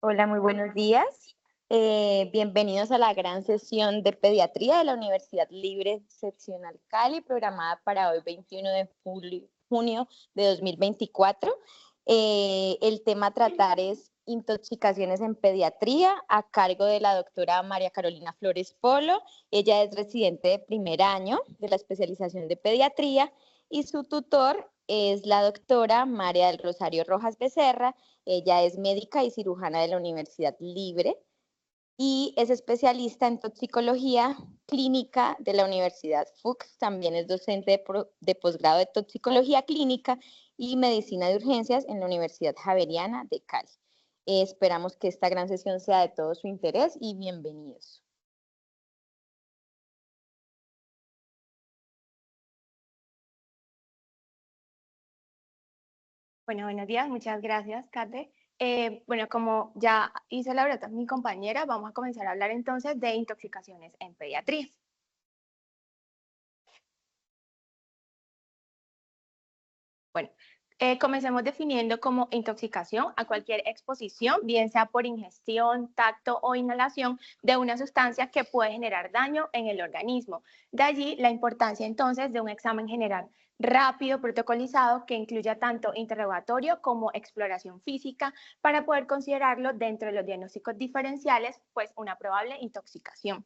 Hola, muy buenos días. Bienvenidos a la gran sesión de pediatría de la Universidad Libre Seccional Cali, programada para hoy 21 de junio de 2024. El tema a tratar es intoxicaciones en pediatría a cargo de la doctora María Carolina Flores Polo. Ella es residente de primer año de la especialización de pediatría y su tutor es la doctora María del Rosario Rojas Becerra. Ella es médica y cirujana de la Universidad Libre y es especialista en toxicología clínica de la Universidad FUCS. También es docente de posgrado de toxicología clínica y medicina de urgencias en la Universidad Javeriana de Cali. Esperamos que esta gran sesión sea de todo su interés y bienvenidos. Bueno, buenos días, muchas gracias, Kate. Bueno, como ya hizo la brota mi compañera, vamos a comenzar a hablar entonces de intoxicaciones en pediatría. Bueno, comencemos definiendo como intoxicación a cualquier exposición, bien sea por ingestión, tacto o inhalación de una sustancia que puede generar daño en el organismo. De allí la importancia entonces de un examen general rápido, protocolizado, que incluya tanto interrogatorio como exploración física para poder considerarlo dentro de los diagnósticos diferenciales, pues una probable intoxicación.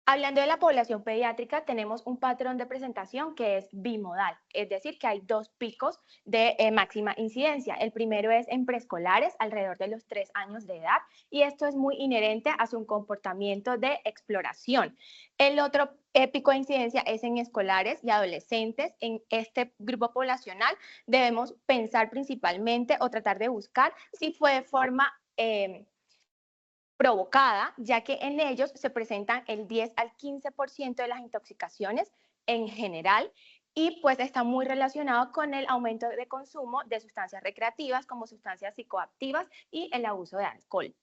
Hablando de la población pediátrica, tenemos un patrón de presentación que es bimodal, es decir, que hay dos picos de máxima incidencia. El primero es en preescolares, alrededor de los 3 años de edad, y esto es muy inherente a su comportamiento de exploración. El otro pico de incidencia es en escolares y adolescentes. En este grupo poblacional debemos pensar principalmente o tratar de buscar si fue de forma provocada, ya que en ellos se presentan el 10 al 15% de las intoxicaciones en general y pues está muy relacionado con el aumento de consumo de sustancias recreativas como sustancias psicoactivas y el abuso de alcohol.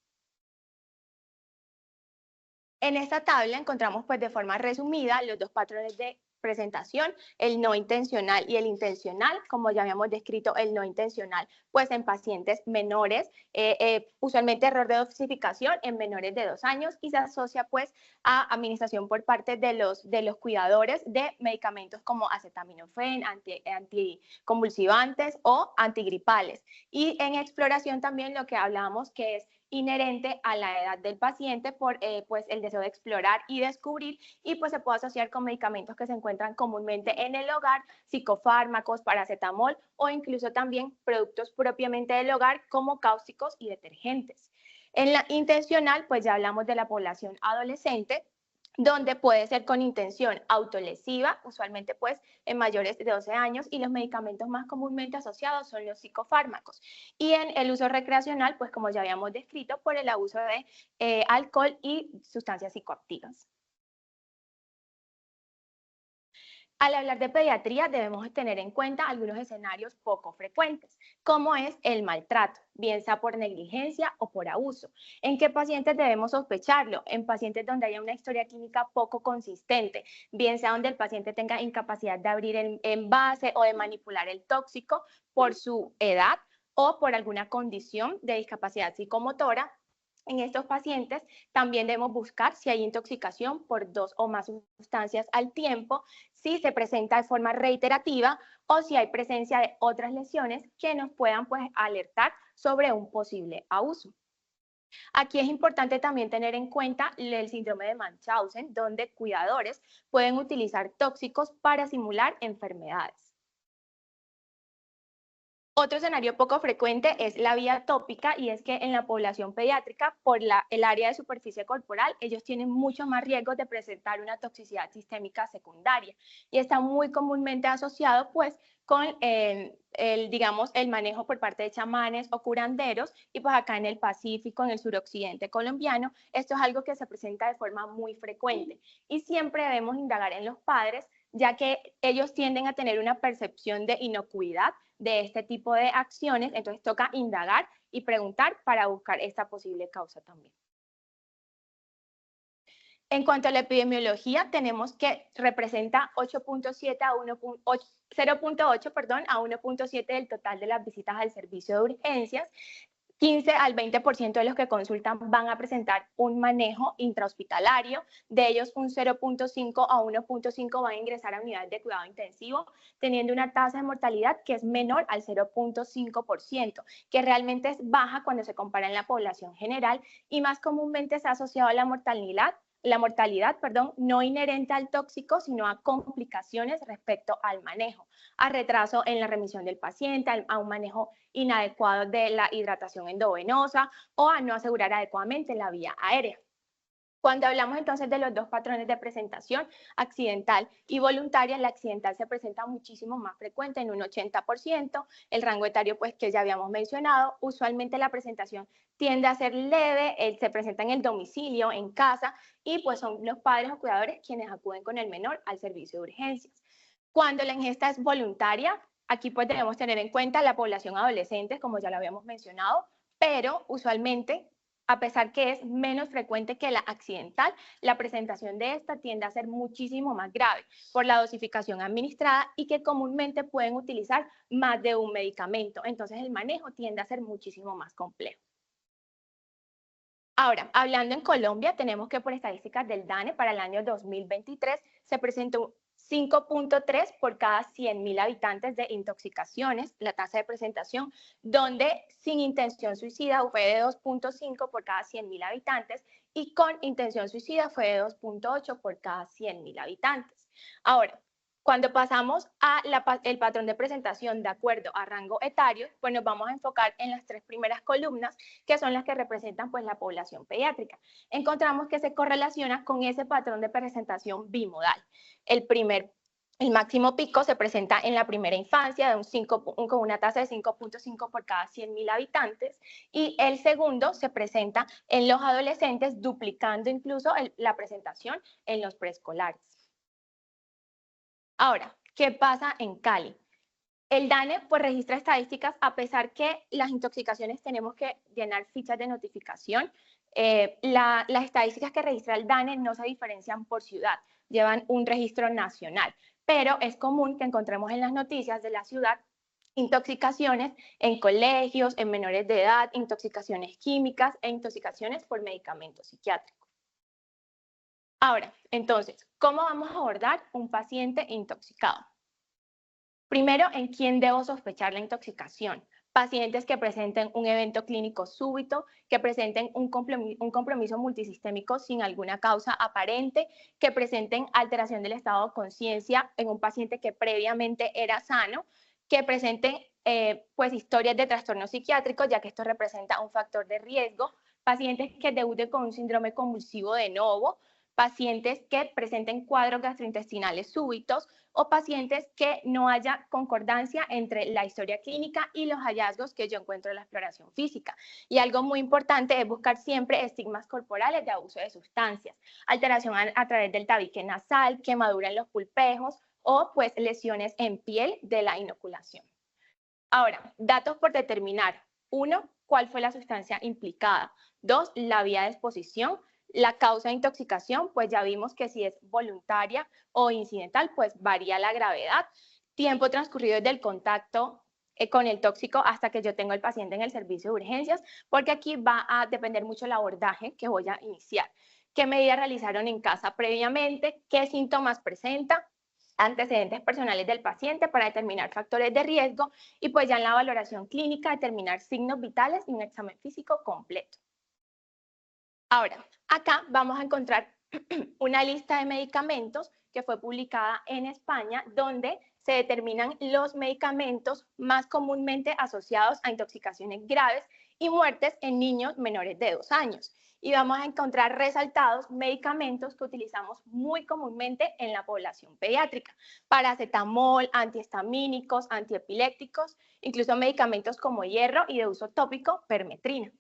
En esta tabla encontramos pues de forma resumida los dos patrones de presentación, el no intencional y el intencional. Como ya habíamos descrito, el no intencional pues en pacientes menores, usualmente error de dosificación en menores de 2 años y se asocia pues a administración por parte de los cuidadores de medicamentos como acetaminofén, anticonvulsivantes o antigripales. Y en exploración también lo que hablábamos que es inherente a la edad del paciente por pues el deseo de explorar y descubrir y pues se puede asociar con medicamentos que se encuentran comúnmente en el hogar, psicofármacos, paracetamol o incluso también productos propiamente del hogar como cáusticos y detergentes. En la intencional pues ya hablamos de la población adolescente, donde puede ser con intención autolesiva, usualmente pues en mayores de 12 años, y los medicamentos más comúnmente asociados son los psicofármacos. Y en el uso recreacional, pues como ya habíamos descrito, por el abuso de alcohol y sustancias psicoactivas. Al hablar de pediatría debemos tener en cuenta algunos escenarios poco frecuentes, como es el maltrato, bien sea por negligencia o por abuso. ¿En qué pacientes debemos sospecharlo? En pacientes donde haya una historia clínica poco consistente, bien sea donde el paciente tenga incapacidad de abrir el envase o de manipular el tóxico por su edad o por alguna condición de discapacidad psicomotora. En estos pacientes también debemos buscar si hay intoxicación por 2 o más sustancias al tiempo, si se presenta de forma reiterativa o si hay presencia de otras lesiones que nos puedan pues alertar sobre un posible abuso. Aquí es importante también tener en cuenta el síndrome de Munchausen, donde cuidadores pueden utilizar tóxicos para simular enfermedades. Otro escenario poco frecuente es la vía tópica y es que en la población pediátrica, por el área de superficie corporal, ellos tienen mucho más riesgo de presentar una toxicidad sistémica secundaria y está muy comúnmente asociado pues con digamos, el manejo por parte de chamanes o curanderos y pues acá en el Pacífico, en el suroccidente colombiano, esto es algo que se presenta de forma muy frecuente y siempre debemos indagar en los padres ya que ellos tienden a tener una percepción de inocuidad de este tipo de acciones, entonces toca indagar y preguntar para buscar esta posible causa también. En cuanto a la epidemiología, tenemos que representa 8.7 a 0.8, perdón, a 1.7 del total de las visitas al servicio de urgencias. 15 al 20% de los que consultan van a presentar un manejo intrahospitalario, de ellos un 0.5 a 1.5 van a ingresar a unidades de cuidado intensivo, teniendo una tasa de mortalidad que es menor al 0.5%, que realmente es baja cuando se compara en la población general y más comúnmente se ha asociado a la mortalidad, no inherente al tóxico, sino a complicaciones respecto al manejo, a retraso en la remisión del paciente, a un manejo inadecuado de la hidratación endovenosa o a no asegurar adecuadamente la vía aérea. Cuando hablamos entonces de los dos patrones de presentación, accidental y voluntaria, la accidental se presenta muchísimo más frecuente, en un 80%, el rango etario pues que ya habíamos mencionado, usualmente la presentación tiende a ser leve, se presenta en el domicilio, en casa, y pues son los padres o cuidadores quienes acuden con el menor al servicio de urgencias. Cuando la ingesta es voluntaria, aquí pues debemos tener en cuenta la población adolescente, como ya lo habíamos mencionado, pero usualmente, a pesar que es menos frecuente que la accidental, la presentación de esta tiende a ser muchísimo más grave por la dosificación administrada y que comúnmente pueden utilizar más de un medicamento. Entonces el manejo tiende a ser muchísimo más complejo. Ahora, hablando en Colombia, tenemos que por estadísticas del DANE para el año 2023 se presentó 5.3 por cada 100.000 habitantes de intoxicaciones, la tasa de presentación, donde sin intención suicida fue de 2.5 por cada 100.000 habitantes y con intención suicida fue de 2.8 por cada 100.000 habitantes. Ahora, cuando pasamos el patrón de presentación de acuerdo a rango etario, pues nos vamos a enfocar en las tres primeras columnas, que son las que representan pues la población pediátrica. Encontramos que se correlaciona con ese patrón de presentación bimodal. El máximo pico se presenta en la primera infancia con una tasa de 5.5 por cada 100.000 habitantes y el segundo se presenta en los adolescentes, duplicando incluso la presentación en los preescolares. Ahora, ¿qué pasa en Cali? El DANE pues registra estadísticas a pesar que las intoxicaciones tenemos que llenar fichas de notificación. Las estadísticas que registra el DANE no se diferencian por ciudad, llevan un registro nacional, pero es común que encontremos en las noticias de la ciudad intoxicaciones en colegios, en menores de edad, intoxicaciones químicas e intoxicaciones por medicamentos psiquiátricos. Ahora, entonces, ¿cómo vamos a abordar un paciente intoxicado? Primero, ¿en quién debo sospechar la intoxicación? Pacientes que presenten un evento clínico súbito, que presenten un compromiso multisistémico sin alguna causa aparente, que presenten alteración del estado de conciencia en un paciente que previamente era sano, que presenten pues historias de trastornos psiquiátricos, ya que esto representa un factor de riesgo, pacientes que debuten con un síndrome convulsivo de novo, pacientes que presenten cuadros gastrointestinales súbitos o pacientes que no haya concordancia entre la historia clínica y los hallazgos que yo encuentro en la exploración física. Y algo muy importante es buscar siempre estigmas corporales de abuso de sustancias, alteración a través del tabique nasal, quemadura en los pulpejos o pues lesiones en piel de la inoculación. Ahora, datos por determinar. 1, ¿cuál fue la sustancia implicada? 2, la vía de exposición. La causa de intoxicación, pues ya vimos que si es voluntaria o incidental, pues varía la gravedad. Tiempo transcurrido desde el contacto con el tóxico hasta que yo tengo el paciente en el servicio de urgencias, porque aquí va a depender mucho el abordaje que voy a iniciar. ¿Qué medidas realizaron en casa previamente? ¿Qué síntomas presenta? Antecedentes personales del paciente para determinar factores de riesgo y pues ya en la valoración clínica determinar signos vitales y un examen físico completo. Ahora, acá vamos a encontrar una lista de medicamentos que fue publicada en España, donde se determinan los medicamentos más comúnmente asociados a intoxicaciones graves y muertes en niños menores de 2 años. Y vamos a encontrar resaltados medicamentos que utilizamos muy comúnmente en la población pediátrica: paracetamol, antihistamínicos, antiepilépticos, incluso medicamentos como hierro y de uso tópico, permetrina.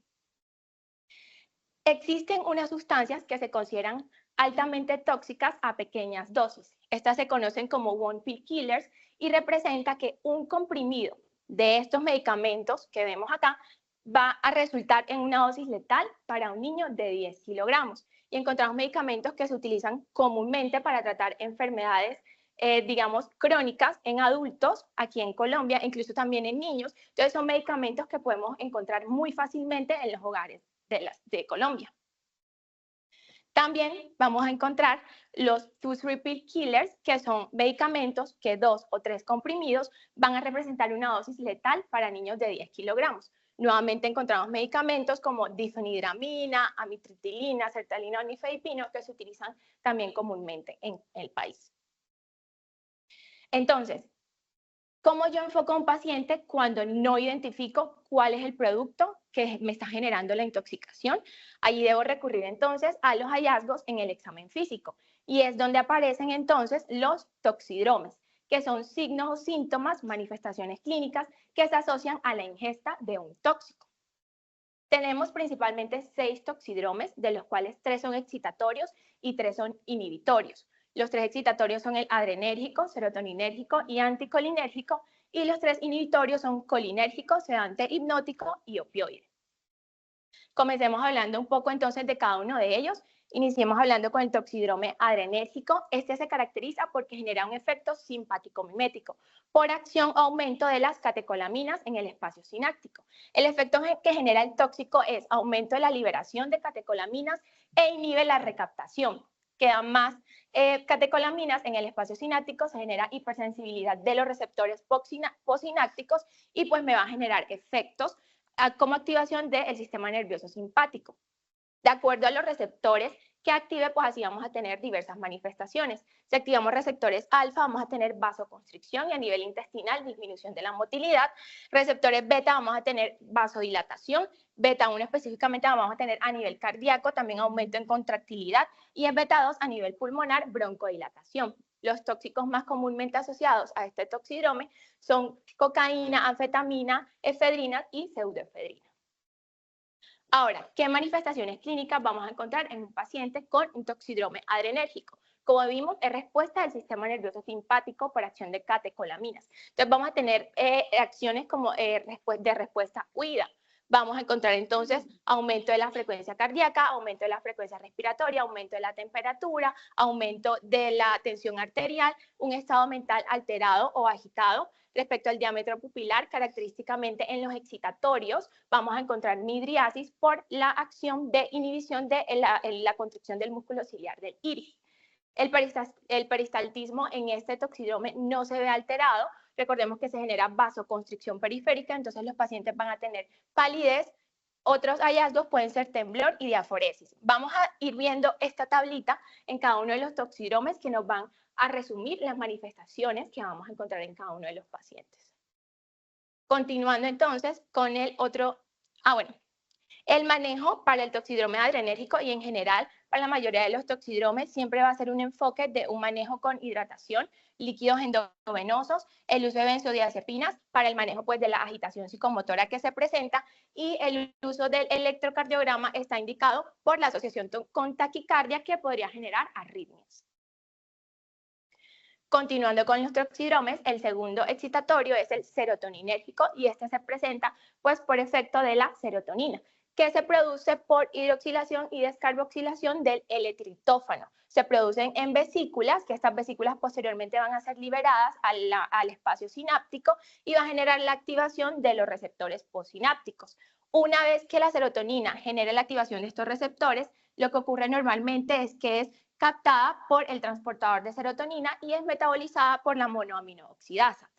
Existen unas sustancias que se consideran altamente tóxicas a pequeñas dosis. Estas se conocen como one pill killers y representa que un comprimido de estos medicamentos que vemos acá va a resultar en una dosis letal para un niño de 10 kilogramos. y encontramos medicamentos que se utilizan comúnmente para tratar enfermedades, digamos, crónicas en adultos aquí en Colombia, incluso también en niños. Entonces son medicamentos que podemos encontrar muy fácilmente en los hogares de Colombia. También vamos a encontrar los Tooth Repeat Killers, que son medicamentos que 2 o 3 comprimidos van a representar una dosis letal para niños de 10 kilogramos. Nuevamente encontramos medicamentos como difenhidramina, amitriptilina, sertralina o nifedipino, que se utilizan también comúnmente en el país. Entonces, ¿cómo yo enfoco a un paciente cuando no identifico cuál es el producto que me está generando la intoxicación? Allí debo recurrir entonces a los hallazgos en el examen físico y es donde aparecen entonces los toxidromes, que son signos o síntomas, manifestaciones clínicas que se asocian a la ingesta de un tóxico. Tenemos principalmente 6 toxidromes, de los cuales 3 son excitatorios y 3 son inhibitorios. Los 3 excitatorios son el adrenérgico, serotoninérgico y anticolinérgico, y los 3 inhibitorios son colinérgico, sedante hipnótico y opioide. Comencemos hablando un poco entonces de cada uno de ellos. Iniciemos hablando con el toxidrome adrenérgico. Este se caracteriza porque genera un efecto simpático-mimético por acción o aumento de las catecolaminas en el espacio sináptico. El efecto que genera el tóxico es aumento de la liberación de catecolaminas e inhibe la recaptación. Quedan más catecolaminas en el espacio sináptico, se genera hipersensibilidad de los receptores postsinápticos y pues me va a generar efectos como activación del sistema nervioso simpático. De acuerdo a los receptores que active, pues así vamos a tener diversas manifestaciones. Si activamos receptores alfa, vamos a tener vasoconstricción y a nivel intestinal disminución de la motilidad. Receptores beta, vamos a tener vasodilatación. Beta 1 específicamente vamos a tener a nivel cardíaco, también aumento en contractilidad. Y en beta 2 a nivel pulmonar, broncodilatación. Los tóxicos más comúnmente asociados a este toxidrome son cocaína, anfetamina, efedrina y pseudoefedrina. Ahora, ¿qué manifestaciones clínicas vamos a encontrar en un paciente con un toxidrome adrenérgico? Como vimos, es respuesta del sistema nervioso simpático por acción de catecolaminas. Entonces vamos a tener acciones como de respuesta huida. Vamos a encontrar entonces aumento de la frecuencia cardíaca, aumento de la frecuencia respiratoria, aumento de la temperatura, aumento de la tensión arterial, un estado mental alterado o agitado. Respecto al diámetro pupilar, característicamente en los excitatorios, vamos a encontrar midriasis por la acción de inhibición de la contracción del músculo ciliar del iris. El peristaltismo en este toxidrome no se ve alterado. Recordemos que se genera vasoconstricción periférica, entonces los pacientes van a tener palidez. Otros hallazgos pueden ser temblor y diaforesis. Vamos a ir viendo esta tablita en cada uno de los toxidromes que nos van a resumir las manifestaciones que vamos a encontrar en cada uno de los pacientes. Continuando entonces con el otro, el manejo para el toxidrome adrenérgico y en general para la mayoría de los toxidromes siempre va a ser un enfoque de un manejo con hidratación, líquidos endovenosos, el uso de benzodiazepinas para el manejo pues, de la agitación psicomotora que se presenta y el uso del electrocardiograma está indicado por la asociación con taquicardia que podría generar arritmias. Continuando con los toxidromes, el segundo excitatorio es el serotoninérgico y este se presenta pues, por efecto de la serotonina, que se produce por hidroxilación y descarboxilación del L-triptófano. Se producen en vesículas, que estas vesículas posteriormente van a ser liberadas al espacio sináptico y va a generar la activación de los receptores postsinápticos. Una vez que la serotonina genera la activación de estos receptores, lo que ocurre normalmente es que es captada por el transportador de serotonina y es metabolizada por la monoaminooxidasa.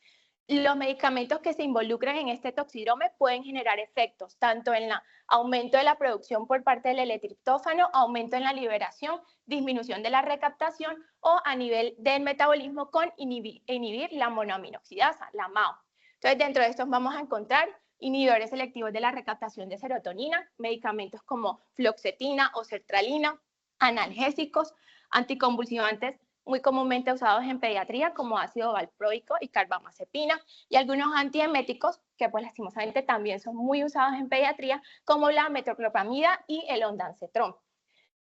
Los medicamentos que se involucran en este toxidrome pueden generar efectos tanto en el aumento de la producción por parte del L-triptófano, aumento en la liberación, disminución de la recaptación o a nivel del metabolismo con inhibir la monoaminoxidasa, la MAO. Entonces, dentro de estos vamos a encontrar inhibidores selectivos de la recaptación de serotonina, medicamentos como fluoxetina o sertralina, analgésicos, anticonvulsivantes muy comúnmente usados en pediatría como ácido valproico y carbamazepina y algunos antieméticos que pues lastimosamente también son muy usados en pediatría como la metoclopramida y el ondansetron.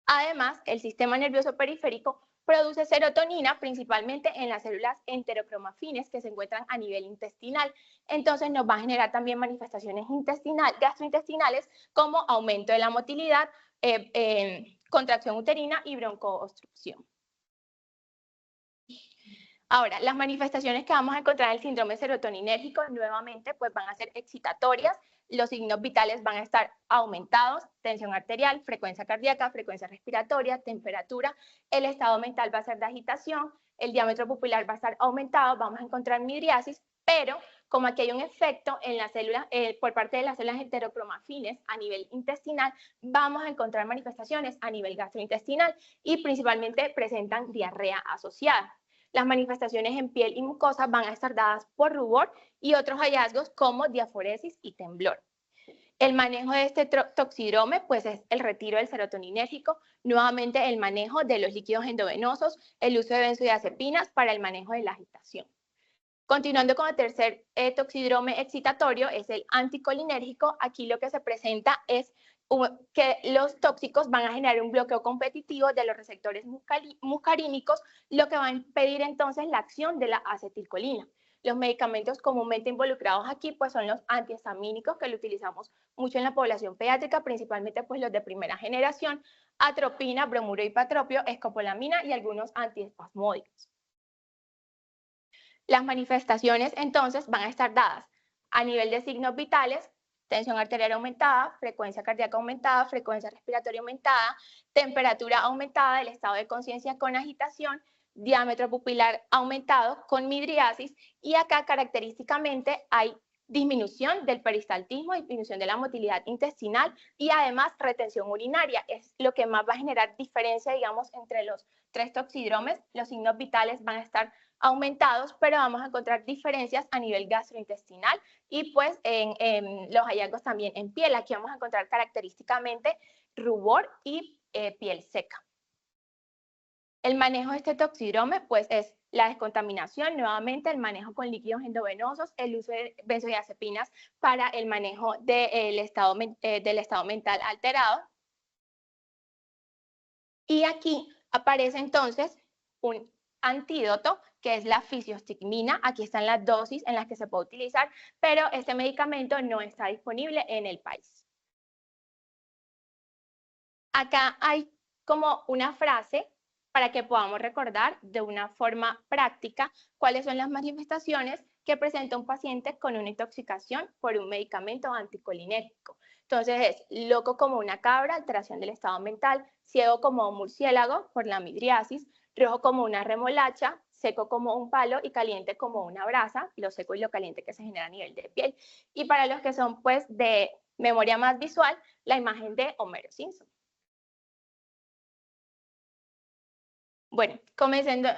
Además, el sistema nervioso periférico produce serotonina principalmente en las células enterocromafines que se encuentran a nivel intestinal. Entonces nos va a generar también manifestaciones gastrointestinales como aumento de la motilidad, contracción uterina y broncoobstrucción. Ahora, las manifestaciones que vamos a encontrar en el síndrome serotoninérgico nuevamente pues van a ser excitatorias, los signos vitales van a estar aumentados, tensión arterial, frecuencia cardíaca, frecuencia respiratoria, temperatura, el estado mental va a ser de agitación, el diámetro pupilar va a estar aumentado, vamos a encontrar midriasis, pero como aquí hay un efecto en las células, por parte de las células heterocromafines a nivel intestinal, vamos a encontrar manifestaciones a nivel gastrointestinal y principalmente presentan diarrea asociada. Las manifestaciones en piel y mucosa van a estar dadas por rubor y otros hallazgos como diaforesis y temblor. El manejo de este toxidrome pues es el retiro del serotoninérgico, nuevamente el manejo de los líquidos endovenosos, el uso de benzodiazepinas para el manejo de la agitación. Continuando con el tercer toxidrome excitatorio, es el anticolinérgico. Aquí lo que se presenta es que los tóxicos van a generar un bloqueo competitivo de los receptores muscarínicos, lo que va a impedir entonces la acción de la acetilcolina. Los medicamentos comúnmente involucrados aquí pues son los antihistamínicos que lo utilizamos mucho en la población pediátrica, principalmente pues los de primera generación, atropina, bromuro hipatropio, escopolamina y algunos antiespasmódicos. Las manifestaciones entonces van a estar dadas a nivel de signos vitales, tensión arterial aumentada, frecuencia cardíaca aumentada, frecuencia respiratoria aumentada, temperatura aumentada, el estado de conciencia con agitación, diámetro pupilar aumentado con midriasis y acá característicamente hay disminución del peristaltismo, disminución de la motilidad intestinal y además retención urinaria. Es lo que más va a generar diferencia, digamos, entre los tres toxidromes. Los signos vitales van a estar aumentados, pero vamos a encontrar diferencias a nivel gastrointestinal y pues en los hallazgos también en piel. Aquí vamos a encontrar característicamente rubor y piel seca. El manejo de este toxidrome pues es la descontaminación, nuevamente el manejo con líquidos endovenosos, el uso de benzodiazepinas para el manejo del estado mental alterado. Y aquí aparece entonces un antídoto que es la fisiostigmina. Aquí están las dosis en las que se puede utilizar, pero este medicamento no está disponible en el país. Acá hay como una frase para que podamos recordar de una forma práctica cuáles son las manifestaciones que presenta un paciente con una intoxicación por un medicamento anticolinérgico. Entonces es loco como una cabra, alteración del estado mental, ciego como un murciélago por la midriasis, rojo como una remolacha, seco como un palo y caliente como una brasa, lo seco y lo caliente que se genera a nivel de piel. Y para los que son pues de memoria más visual, la imagen de Homero Simpson. Bueno, comenzando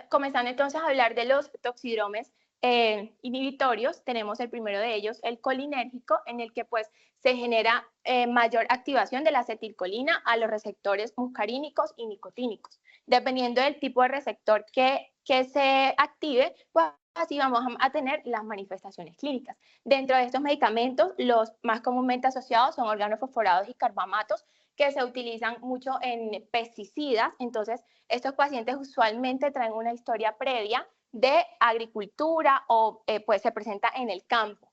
entonces a hablar de los toxidromes inhibitorios, tenemos el primero de ellos, el colinérgico, en el que pues se genera mayor activación de la acetilcolina a los receptores muscarínicos y nicotínicos. Dependiendo del tipo de receptor que se active, pues así vamos a tener las manifestaciones clínicas. Dentro de estos medicamentos, los más comúnmente asociados son organofosforados y carbamatos, que se utilizan mucho en pesticidas. Entonces, estos pacientes usualmente traen una historia previa de agricultura o pues se presenta en el campo.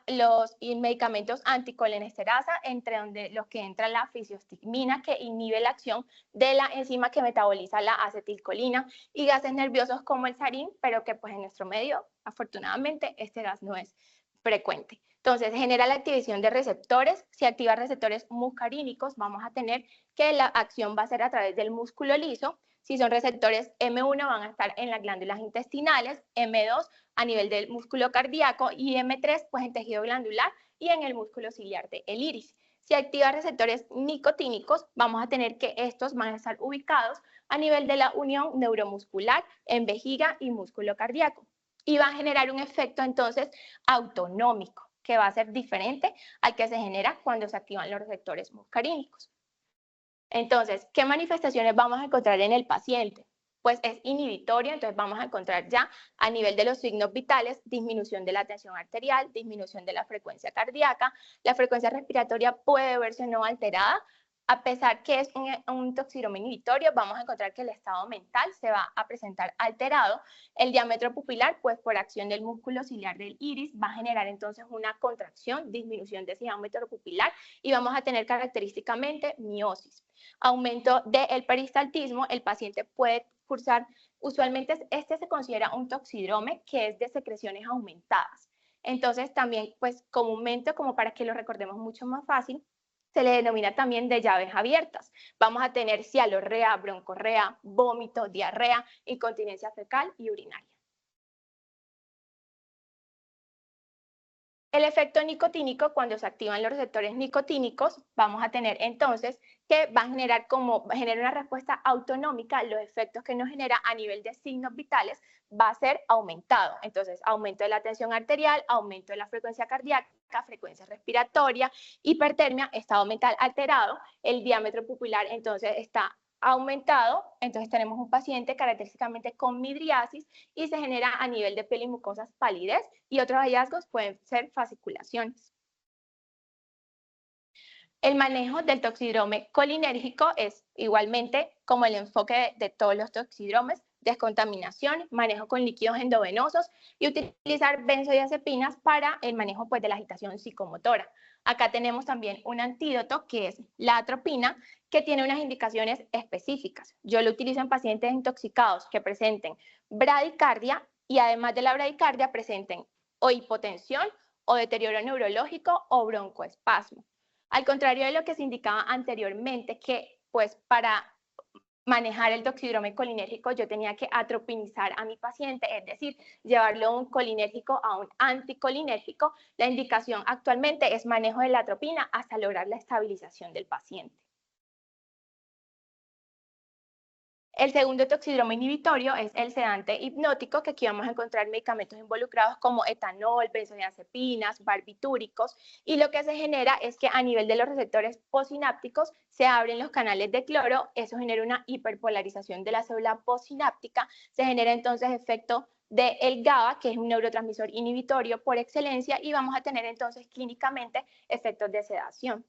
Los medicamentos anticolenesterasa, entre donde los que entra la fisiostigmina, que inhibe la acción de la enzima que metaboliza la acetilcolina, y gases nerviosos como el sarín, pero que pues en nuestro medio, afortunadamente, este gas no es frecuente. Entonces, genera la activación de receptores. Si activa receptores muscarínicos, vamos a tener que la acción va a ser a través del músculo liso. Si son receptores M1, van a estar en las glándulas intestinales, M2 a nivel del músculo cardíaco y M3 pues en tejido glandular y en el músculo ciliar del iris. Si activa receptores nicotínicos, vamos a tener que estos van a estar ubicados a nivel de la unión neuromuscular en vejiga y músculo cardíaco. Y va a generar un efecto entonces autonómico, que va a ser diferente al que se genera cuando se activan los receptores muscarínicos. Entonces, ¿qué manifestaciones vamos a encontrar en el paciente? Pues es inhibitorio, entonces vamos a encontrar ya a nivel de los signos vitales disminución de la tensión arterial, disminución de la frecuencia cardíaca, la frecuencia respiratoria puede verse no alterada, A pesar que es un toxidroma inhibitorio, vamos a encontrar que el estado mental se va a presentar alterado. El diámetro pupilar, pues por acción del músculo ciliar del iris, va a generar entonces una contracción, disminución de ese diámetro pupilar y vamos a tener característicamente miosis. Aumento del peristaltismo, el paciente puede cursar, usualmente este se considera un toxidrome que es de secreciones aumentadas. Entonces también, pues comúnmente, como para que lo recordemos mucho más fácil, se le denomina también de llaves abiertas. Vamos a tener cialorrea, broncorrea, vómito, diarrea, incontinencia fecal y urinaria. El efecto nicotínico, cuando se activan los receptores nicotínicos, vamos a tener entonces que va a generar una respuesta autonómica, los efectos que nos genera a nivel de signos vitales va a ser aumentado. Entonces, aumento de la tensión arterial, aumento de la frecuencia cardíaca, frecuencia respiratoria, hipertermia, estado mental alterado, el diámetro pupilar entonces está aumentado, entonces tenemos un paciente característicamente con midriasis y se genera a nivel de piel y mucosas palidez y otros hallazgos pueden ser fasciculaciones. El manejo del toxidrome colinérgico es igualmente como el enfoque de todos los toxidromes, descontaminación, manejo con líquidos endovenosos y utilizar benzodiazepinas para el manejo pues, de la agitación psicomotora. Acá tenemos también un antídoto que es la atropina, que tiene unas indicaciones específicas. Yo lo utilizo en pacientes intoxicados que presenten bradicardia y además de la bradicardia presenten o hipotensión o deterioro neurológico o broncoespasmo. Al contrario de lo que se indicaba anteriormente, que pues para manejar el toxidrome colinérgico yo tenía que atropinizar a mi paciente, es decir, llevarlo de un colinérgico a un anticolinérgico, la indicación actualmente es manejo de la atropina hasta lograr la estabilización del paciente. El segundo toxidroma inhibitorio es el sedante hipnótico, que aquí vamos a encontrar medicamentos involucrados como etanol, benzodiazepinas, barbitúricos, y lo que se genera es que a nivel de los receptores postsinápticos se abren los canales de cloro, eso genera una hiperpolarización de la célula postsináptica, se genera entonces efecto del GABA, que es un neurotransmisor inhibitorio por excelencia, y vamos a tener entonces clínicamente efectos de sedación.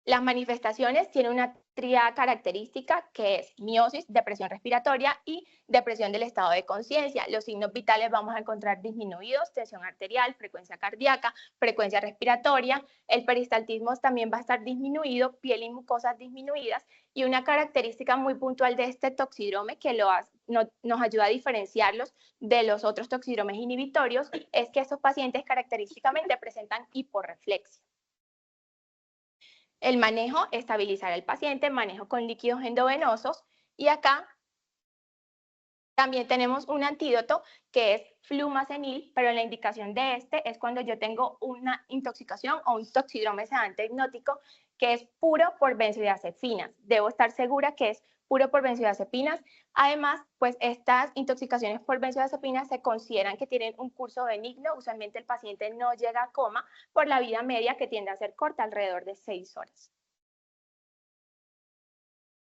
Las manifestaciones tienen una tríada característica que es miosis, depresión respiratoria y depresión del estado de conciencia. Los signos vitales vamos a encontrar disminuidos, tensión arterial, frecuencia cardíaca, frecuencia respiratoria. El peristaltismo también va a estar disminuido, piel y mucosas disminuidas. Y una característica muy puntual de este toxidrome que nos ayuda a diferenciarlos de los otros toxidromes inhibitorios es que estos pacientes característicamente presentan hiporreflexia. El manejo, estabilizar al paciente, manejo con líquidos endovenosos y acá también tenemos un antídoto que es flumazenil, pero la indicación de este es cuando yo tengo una intoxicación o un toxidrome sedante hipnótico que es puro por benzodiazepinas. Debo estar segura que es puro por benzodiazepinas. Además, pues estas intoxicaciones por benzodiazepinas se consideran que tienen un curso benigno. Usualmente el paciente no llega a coma por la vida media que tiende a ser corta, alrededor de 6 horas.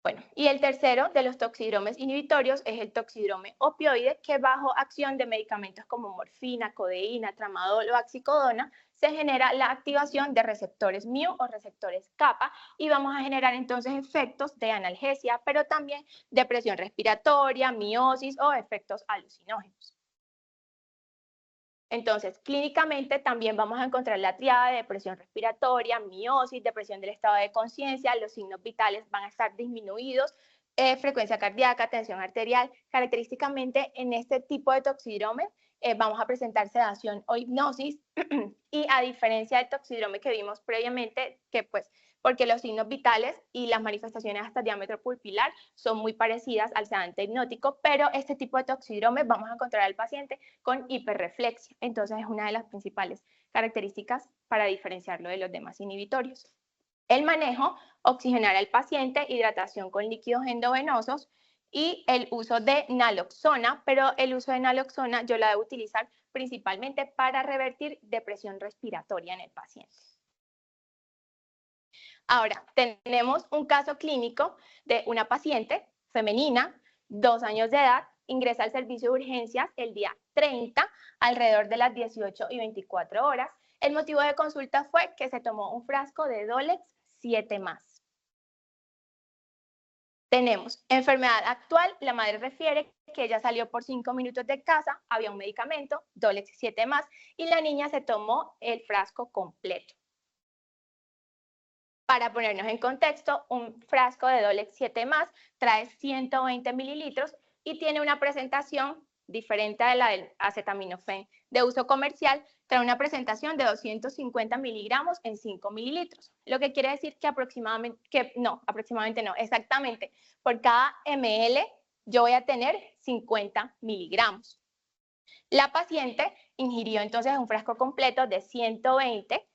Bueno, y el tercero de los toxidromes inhibitorios es el toxidrome opioide, que bajo acción de medicamentos como morfina, codeína, tramadol o oxicodona, se genera la activación de receptores mu o receptores kappa y vamos a generar entonces efectos de analgesia, pero también depresión respiratoria, miosis o efectos alucinógenos. Entonces, clínicamente también vamos a encontrar la triada de depresión respiratoria, miosis, depresión del estado de conciencia, los signos vitales van a estar disminuidos, frecuencia cardíaca, tensión arterial. Característicamente en este tipo de toxidrome vamos a presentar sedación o hipnosis y a diferencia del toxidrome que vimos previamente, que pues porque los signos vitales y las manifestaciones hasta diámetro pupilar son muy parecidas al sedante hipnótico, pero este tipo de toxidrome vamos a encontrar al paciente con hiperreflexia. Entonces es una de las principales características para diferenciarlo de los demás inhibitorios. El manejo, oxigenar al paciente, hidratación con líquidos endovenosos y el uso de naloxona, pero el uso de naloxona yo la debo utilizar principalmente para revertir depresión respiratoria en el paciente. Ahora, tenemos un caso clínico de una paciente femenina, 2 años de edad, ingresa al servicio de urgencias el día 30, alrededor de las 18 y 24 horas. El motivo de consulta fue que se tomó un frasco de Dolex 7 más. Tenemos enfermedad actual, la madre refiere que ella salió por 5 minutos de casa, había un medicamento, Dolex 7 más, y la niña se tomó el frasco completo. Para ponernos en contexto, un frasco de Dolex 7 más trae 120 mililitros y tiene una presentación diferente a la del acetaminofén de uso comercial, trae una presentación de 250 miligramos en 5 mililitros, lo que quiere decir que exactamente, por cada ml yo voy a tener 50 miligramos. La paciente ingirió entonces un frasco completo de 120,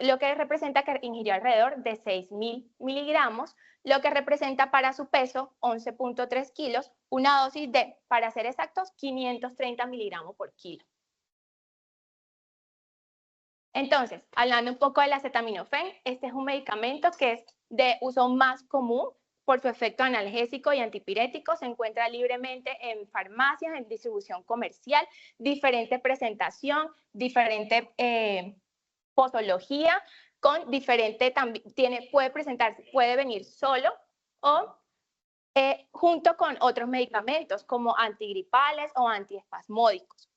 lo que representa que ingirió alrededor de 6.000 miligramos, lo que representa para su peso 11.3 kilos, una dosis de, para ser exactos, 530 miligramos por kilo. Entonces, hablando un poco del acetaminofén, este es un medicamento que es de uso más común por su efecto analgésico y antipirético, se encuentra libremente en farmacias, en distribución comercial, diferente presentación, diferente posología, con diferente, puede venir solo o junto con otros medicamentos como antigripales o antiespasmódicos.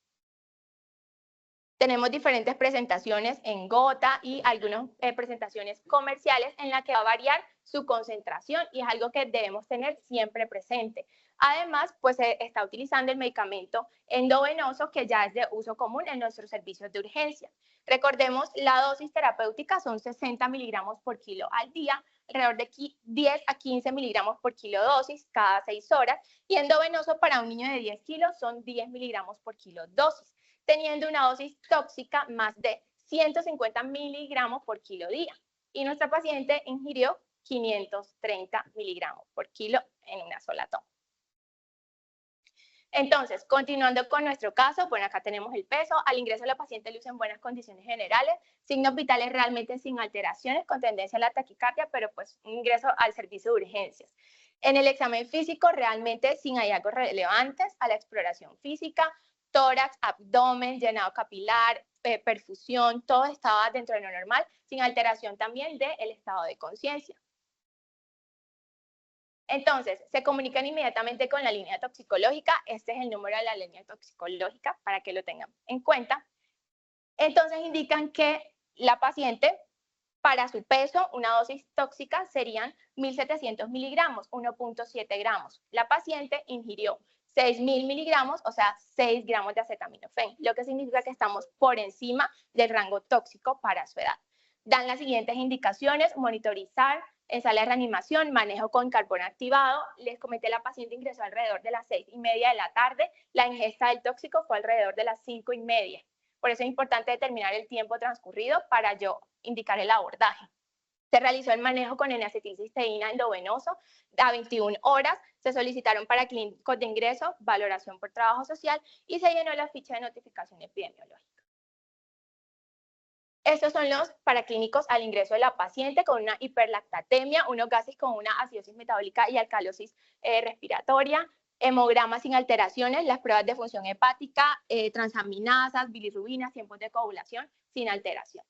Tenemos diferentes presentaciones en gota y algunas presentaciones comerciales en las que va a variar su concentración y es algo que debemos tener siempre presente. Además, pues se está utilizando el medicamento endovenoso que ya es de uso común en nuestros servicios de urgencia. Recordemos, la dosis terapéutica son 60 miligramos por kilo al día, alrededor de 10 a 15 miligramos por kilo dosis cada 6 horas y endovenoso para un niño de 10 kilos son 10 miligramos por kilo dosis, teniendo una dosis tóxica más de 150 miligramos por kilo día. Y nuestra paciente ingirió 530 miligramos por kilo en una sola toma. Entonces, continuando con nuestro caso, bueno, acá tenemos el peso. Al ingreso la paciente luce en buenas condiciones generales, signos vitales realmente sin alteraciones, con tendencia a la taquicardia, pero pues un ingreso al servicio de urgencias. En el examen físico, realmente sin hallazgos relevantes a la exploración física, tórax, abdomen, llenado capilar, perfusión, todo estaba dentro de lo normal, sin alteración también del estado de conciencia. Entonces, se comunican inmediatamente con la línea toxicológica. Este es el número de la línea toxicológica para que lo tengan en cuenta. Entonces, indican que la paciente, para su peso, una dosis tóxica serían 1.700 miligramos, 1.7 gramos. La paciente ingirió 6.000 miligramos, o sea, 6 gramos de acetaminofén, lo que significa que estamos por encima del rango tóxico para su edad. Dan las siguientes indicaciones: monitorizar, en sala de reanimación, manejo con carbón activado. Les comenté, la paciente ingresó alrededor de las 6:30 de la tarde, la ingesta del tóxico fue alrededor de las 5:30. Por eso es importante determinar el tiempo transcurrido para yo indicar el abordaje. Se realizó el manejo con N-acetilcisteína endovenoso a 21 horas, se solicitaron para clínicos de ingreso, valoración por trabajo social y se llenó la ficha de notificación epidemiológica. Estos son los paraclínicos al ingreso de la paciente con una hiperlactatemia, unos gases con una acidosis metabólica y alcalosis respiratoria, hemograma sin alteraciones, las pruebas de función hepática, transaminasas, bilirrubinas, tiempos de coagulación sin alteración.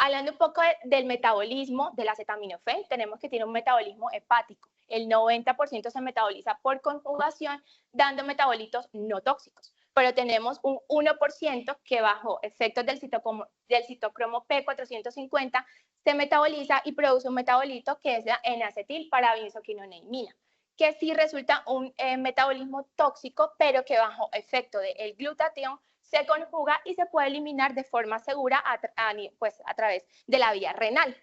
Hablando un poco del metabolismo del acetaminofén, tenemos que tiene un metabolismo hepático. El 90% se metaboliza por conjugación, dando metabolitos no tóxicos. Pero tenemos un 1% que bajo efectos del citocromo P450 se metaboliza y produce un metabolito que es la N-acetil parabenzoquinoneimina, que sí resulta un metabolismo tóxico, pero que bajo efecto del glutatión se conjuga y se puede eliminar de forma segura a través de la vía renal.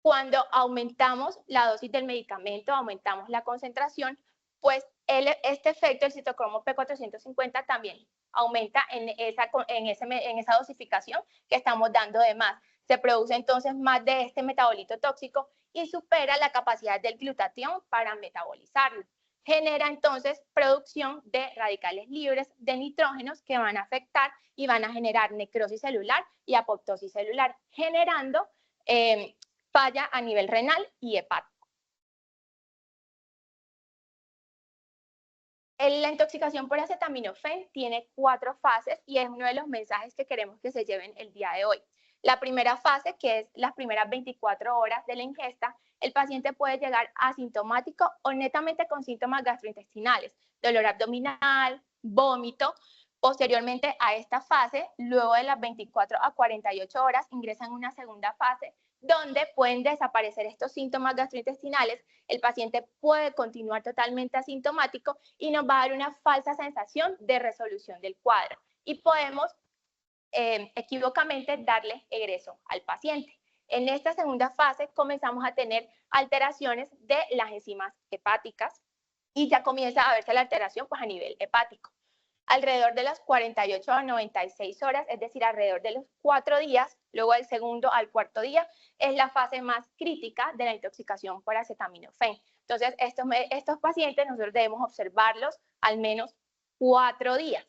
Cuando aumentamos la dosis del medicamento, aumentamos la concentración, pues este efecto, el citocromo P450, también aumenta en esa dosificación que estamos dando de más. Se produce entonces más de este metabolito tóxico y supera la capacidad del glutatión para metabolizarlo. Genera entonces producción de radicales libres de nitrógenos que van a afectar y van a generar necrosis celular y apoptosis celular, generando falla a nivel renal y hepático. La intoxicación por acetaminofén tiene 4 fases y es uno de los mensajes que queremos que se lleven el día de hoy. La primera fase, que es las primeras 24 horas de la ingesta, el paciente puede llegar asintomático o netamente con síntomas gastrointestinales, dolor abdominal, vómito. Posteriormente a esta fase, luego de las 24 a 48 horas, ingresan en una segunda fase donde pueden desaparecer estos síntomas gastrointestinales, el paciente puede continuar totalmente asintomático y nos va a dar una falsa sensación de resolución del cuadro y podemos equivocamente darle egreso al paciente. En esta segunda fase comenzamos a tener alteraciones de las enzimas hepáticas y ya comienza a verse la alteración pues, a nivel hepático. Alrededor de las 48 a 96 horas, es decir, alrededor de los 4 días, luego del segundo al cuarto día, es la fase más crítica de la intoxicación por acetaminofén. Entonces, estos pacientes nosotros debemos observarlos al menos 4 días.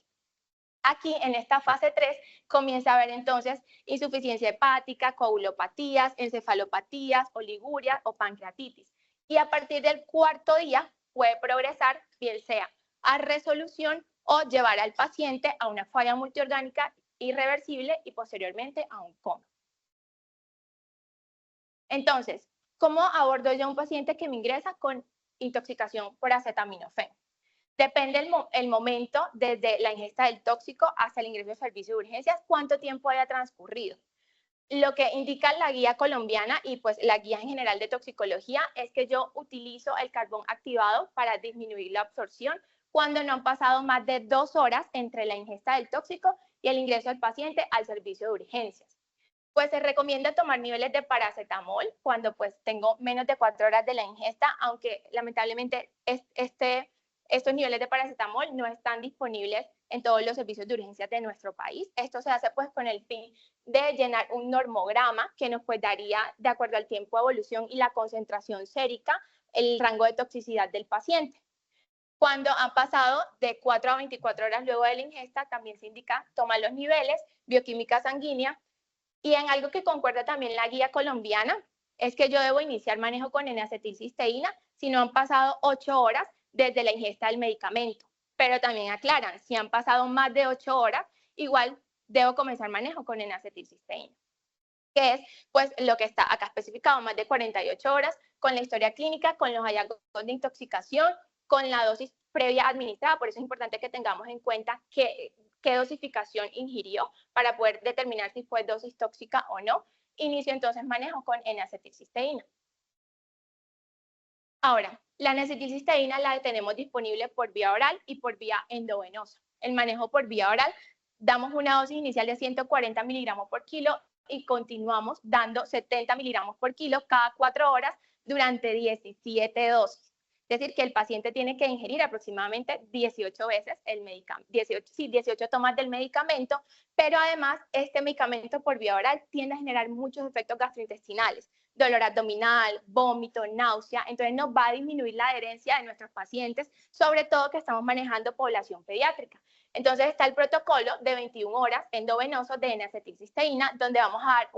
Aquí, en esta fase 3, comienza a haber entonces insuficiencia hepática, coagulopatías, encefalopatías, oliguria o pancreatitis. Y a partir del cuarto día puede progresar, bien sea a resolución o llevar al paciente a una falla multiorgánica irreversible y posteriormente a un coma. Entonces, ¿cómo abordo yo a un paciente que me ingresa con intoxicación por acetaminofén? Depende el momento desde la ingesta del tóxico hasta el ingreso al servicio de urgencias, cuánto tiempo haya transcurrido. Lo que indica la guía colombiana y pues la guía en general de toxicología es que yo utilizo el carbón activado para disminuir la absorción cuando no han pasado más de 2 horas entre la ingesta del tóxico y el ingreso del paciente al servicio de urgencias. Pues se recomienda tomar niveles de paracetamol cuando pues tengo menos de 4 horas de la ingesta, aunque lamentablemente estos niveles de paracetamol no están disponibles en todos los servicios de urgencias de nuestro país. Esto se hace pues con el fin de llenar un normograma que nos pues daría, de acuerdo al tiempo de evolución y la concentración sérica, el rango de toxicidad del paciente. Cuando han pasado de 4 a 24 horas luego de la ingesta, también se indica tomar los niveles, bioquímica sanguínea, y en algo que concuerda también la guía colombiana, es que yo debo iniciar manejo con N-acetilcisteína si no han pasado 8 horas desde la ingesta del medicamento. Pero también aclaran, si han pasado más de 8 horas, igual debo comenzar manejo con N-acetilcisteína, que es pues lo que está acá especificado, más de 48 horas, con la historia clínica, con los hallazgos de intoxicación, con la dosis previa administrada. Por eso es importante que tengamos en cuenta qué dosificación ingirió para poder determinar si fue dosis tóxica o no. Inicio entonces manejo con N-acetilcisteína. Ahora, la N-acetilcisteína la tenemos disponible por vía oral y por vía endovenosa. El manejo por vía oral, damos una dosis inicial de 140 miligramos por kilo y continuamos dando 70 miligramos por kilo cada 4 horas durante 17 dosis. Es decir, que el paciente tiene que ingerir aproximadamente 18 veces el medicamento, 18 tomas del medicamento, pero además este medicamento por vía oral tiende a generar muchos efectos gastrointestinales, dolor abdominal, vómito, náusea, entonces nos va a disminuir la adherencia de nuestros pacientes, sobre todo que estamos manejando población pediátrica. Entonces está el protocolo de 21 horas endovenoso de N-acetilcisteína, donde vamos a dar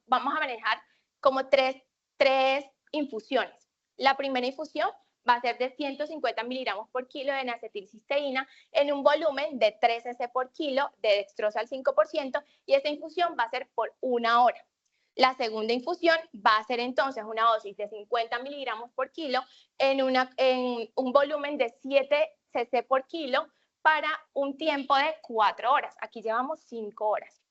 vamos a manejar como tres infusiones. La primera infusión va a ser de 150 miligramos por kilo de N-acetilcisteína en un volumen de 3 cc por kilo de dextrosa al 5% y esta infusión va a ser por 1 hora. La segunda infusión va a ser entonces una dosis de 50 miligramos por kilo en un volumen de 7 cc por kilo para un tiempo de 4 horas. Aquí llevamos 5 horas.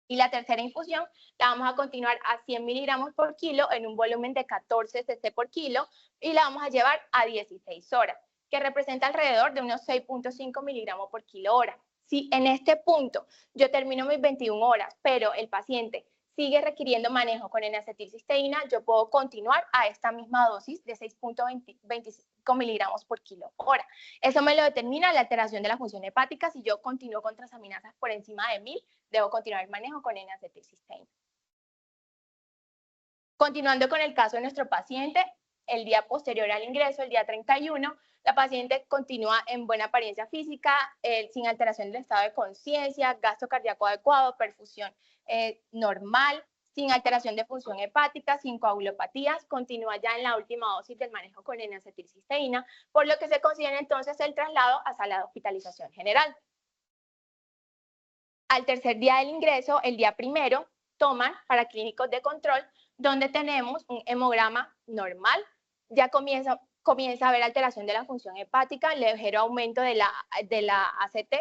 Y la tercera infusión la vamos a continuar a 100 miligramos por kilo en un volumen de 14 cc por kilo y la vamos a llevar a 16 horas, que representa alrededor de unos 6.5 miligramos por kilo hora. Si en este punto yo termino mis 21 horas, pero el paciente sigue requiriendo manejo con N-acetilcisteína, yo puedo continuar a esta misma dosis de 6.25 miligramos por kilo hora. Eso me lo determina la alteración de la función hepática. Si yo continúo con transaminasas por encima de 1000, debo continuar el manejo con N-acetilcisteína. Continuando con el caso de nuestro paciente, el día posterior al ingreso, el día 31, la paciente continúa en buena apariencia física, sin alteración del estado de conciencia, gasto cardíaco adecuado, perfusión normal, sin alteración de función hepática, sin coagulopatías, continúa ya en la última dosis del manejo con N-acetilcisteína, por lo que se considera entonces el traslado a sala de hospitalización general. Al tercer día del ingreso, el día primero, toman paraclínicos de control, donde tenemos un hemograma normal, ya comienza a haber alteración de la función hepática, ligero aumento de la ACT,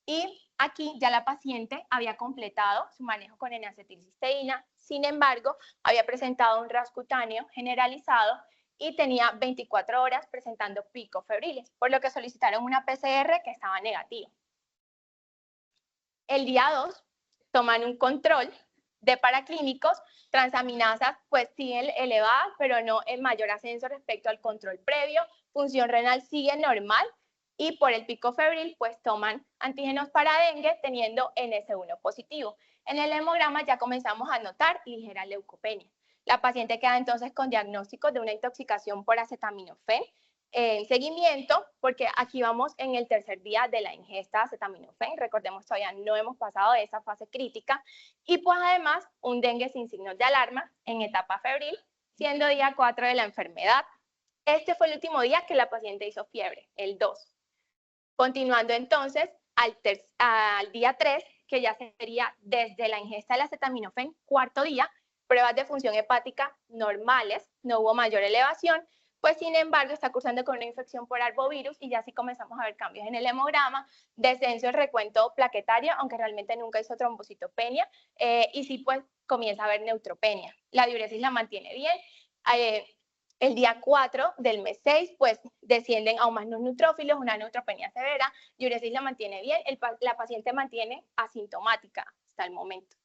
y aquí ya la paciente había completado su manejo con N-acetilcisteína, sin embargo, había presentado un ras cutáneo generalizado y tenía 24 horas presentando picos febriles, por lo que solicitaron una PCR que estaba negativa. El día 2 toman un control de paraclínicos, transaminasas pues siguen elevadas, pero no en mayor ascenso respecto al control previo, función renal sigue normal, y por el pico febril pues toman antígenos para dengue teniendo NS1 positivo. En el hemograma ya comenzamos a notar ligera leucopenia. La paciente queda entonces con diagnóstico de una intoxicación por acetaminofén en seguimiento, porque aquí vamos en el tercer día de la ingesta de acetaminofén. Recordemos, todavía no hemos pasado de esa fase crítica. Y pues además un dengue sin signos de alarma en etapa febril, siendo día 4 de la enfermedad. Este fue el último día que la paciente hizo fiebre, el 2. Continuando entonces al día 3, que ya sería desde la ingesta del acetaminofén, cuarto día, pruebas de función hepática normales, no hubo mayor elevación, pues sin embargo está cursando con una infección por arbovirus y ya sí comenzamos a ver cambios en el hemograma, descenso del recuento plaquetario, aunque realmente nunca hizo trombocitopenia, y sí pues comienza a haber neutropenia. La diuresis la mantiene bien. El día 4 del mes 6, pues descienden aún más los neutrófilos, una neutropenia severa, diuresis la mantiene bien, la paciente mantiene asintomática hasta el momento.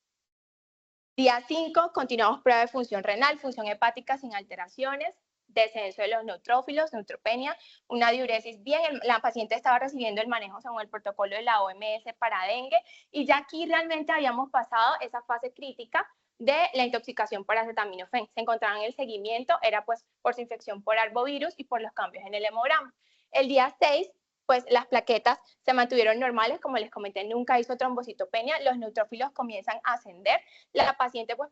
Día 5, continuamos prueba de función renal, función hepática sin alteraciones, descenso de los neutrófilos, neutropenia, una diuresis bien, la paciente estaba recibiendo el manejo según el protocolo de la OMS para dengue, y ya aquí realmente habíamos pasado esa fase crítica de la intoxicación por acetaminofén. Se encontraba en el seguimiento, era pues por su infección por arbovirus y por los cambios en el hemograma. El día 6, pues las plaquetas se mantuvieron normales, como les comenté, nunca hizo trombocitopenia, los neutrófilos comienzan a ascender, la paciente pues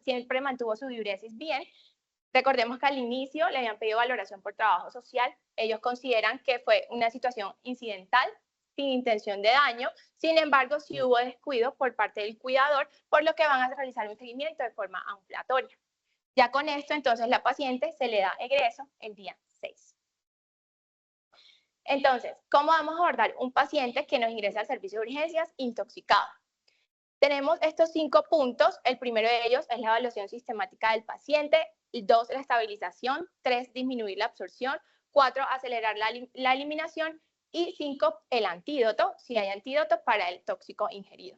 siempre mantuvo su diuresis bien. Recordemos que al inicio le habían pedido valoración por trabajo social, ellos consideran que fue una situación incidental, sin intención de daño, sin embargo, sí hubo descuido por parte del cuidador, por lo que van a realizar un seguimiento de forma ambulatoria. Ya con esto, entonces, la paciente se le da egreso el día 6. Entonces, ¿cómo vamos a abordar un paciente que nos ingresa al servicio de urgencias intoxicado? Tenemos estos 5 puntos. El primero de ellos es la evaluación sistemática del paciente, 2, la estabilización, 3, disminuir la absorción, 4, acelerar la eliminación, y 5, el antídoto, si hay antídoto para el tóxico ingerido.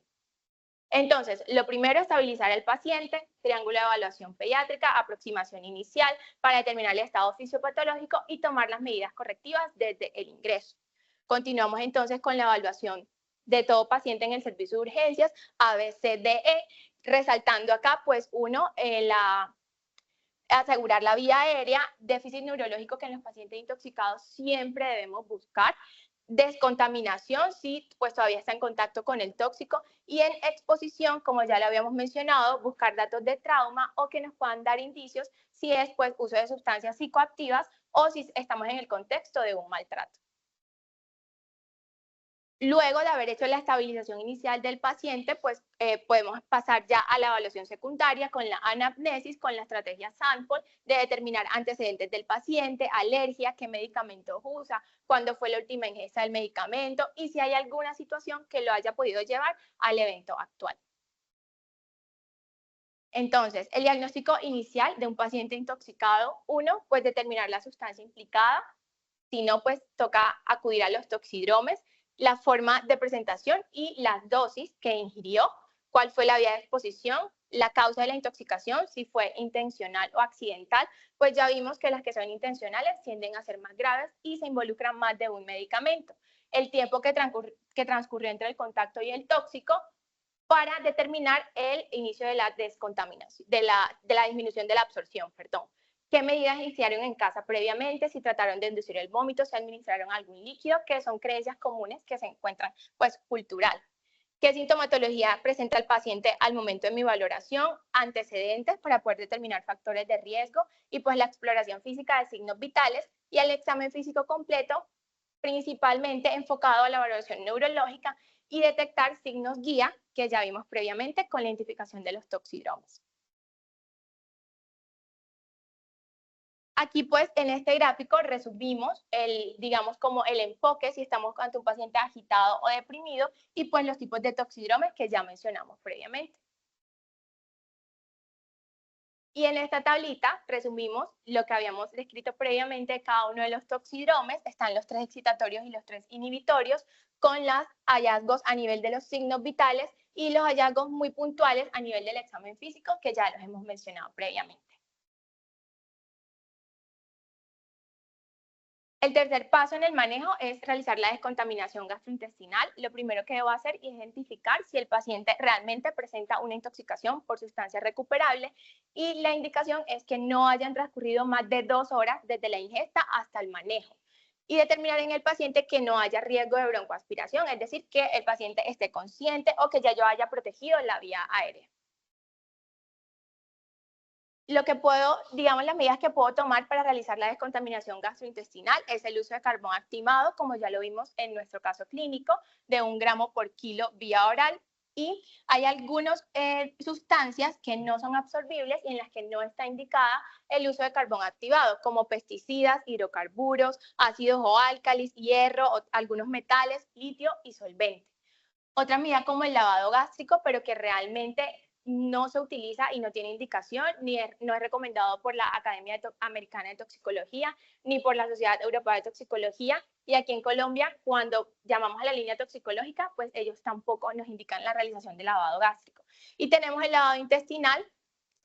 Entonces, lo primero es estabilizar al paciente, triángulo de evaluación pediátrica, aproximación inicial para determinar el estado fisiopatológico y tomar las medidas correctivas desde el ingreso. Continuamos entonces con la evaluación de todo paciente en el servicio de urgencias, ABCDE, resaltando acá, pues uno, asegurar la vía aérea, déficit neurológico que en los pacientes intoxicados siempre debemos buscar, descontaminación, si pues todavía está en contacto con el tóxico, y en exposición, como ya lo habíamos mencionado, buscar datos de trauma o que nos puedan dar indicios si es pues uso de sustancias psicoactivas o si estamos en el contexto de un maltrato. Luego de haber hecho la estabilización inicial del paciente, pues podemos pasar ya a la evaluación secundaria con la anamnesis, con la estrategia sample, de determinar antecedentes del paciente, alergia, qué medicamentos usa, cuándo fue la última ingesta del medicamento y si hay alguna situación que lo haya podido llevar al evento actual. Entonces, el diagnóstico inicial de un paciente intoxicado, 1, pues determinar la sustancia implicada, si no, pues toca acudir a los toxidromes, la forma de presentación y las dosis que ingirió, cuál fue la vía de exposición, la causa de la intoxicación, si fue intencional o accidental, pues ya vimos que las que son intencionales tienden a ser más graves y se involucran más de un medicamento. El tiempo que transcurrió entre el contacto y el tóxico para determinar el inicio de la descontaminación, de la disminución de la absorción, perdón. ¿Qué medidas iniciaron en casa previamente? Si trataron de inducir el vómito, si administraron algún líquido, que son creencias comunes que se encuentran, pues, cultural. ¿Qué sintomatología presenta el paciente al momento de mi valoración? Antecedentes para poder determinar factores de riesgo y pues la exploración física de signos vitales y el examen físico completo, principalmente enfocado a la valoración neurológica y detectar signos guía que ya vimos previamente con la identificación de los toxidromes. Aquí pues en este gráfico resumimos digamos como el enfoque si estamos ante un paciente agitado o deprimido y pues los tipos de toxidromes que ya mencionamos previamente. Y en esta tablita resumimos lo que habíamos descrito previamente de cada uno de los toxidromes. Están los 3 excitatorios y los 3 inhibitorios con los hallazgos a nivel de los signos vitales y los hallazgos muy puntuales a nivel del examen físico que ya los hemos mencionado previamente. El tercer paso en el manejo es realizar la descontaminación gastrointestinal. Lo primero que debo hacer es identificar si el paciente realmente presenta una intoxicación por sustancia recuperable y la indicación es que no hayan transcurrido más de 2 horas desde la ingesta hasta el manejo. Y determinar en el paciente que no haya riesgo de broncoaspiración, es decir, que el paciente esté consciente o que ya yo haya protegido la vía aérea. Lo que digamos, las medidas que puedo tomar para realizar la descontaminación gastrointestinal es el uso de carbón activado, como ya lo vimos en nuestro caso clínico, de 1 gramo por kilo vía oral. Y hay algunas sustancias que no son absorbibles y en las que no está indicada el uso de carbón activado, como pesticidas, hidrocarburos, ácidos o álcalis, hierro, algunos metales, litio y solvente. Otra medida como el lavado gástrico, pero que realmente no se utiliza y no tiene indicación, no es recomendado por la Academia Americana de Toxicología, ni por la Sociedad Europea de Toxicología. Y aquí en Colombia, cuando llamamos a la línea toxicológica, pues ellos tampoco nos indican la realización del lavado gástrico. Y tenemos el lavado intestinal,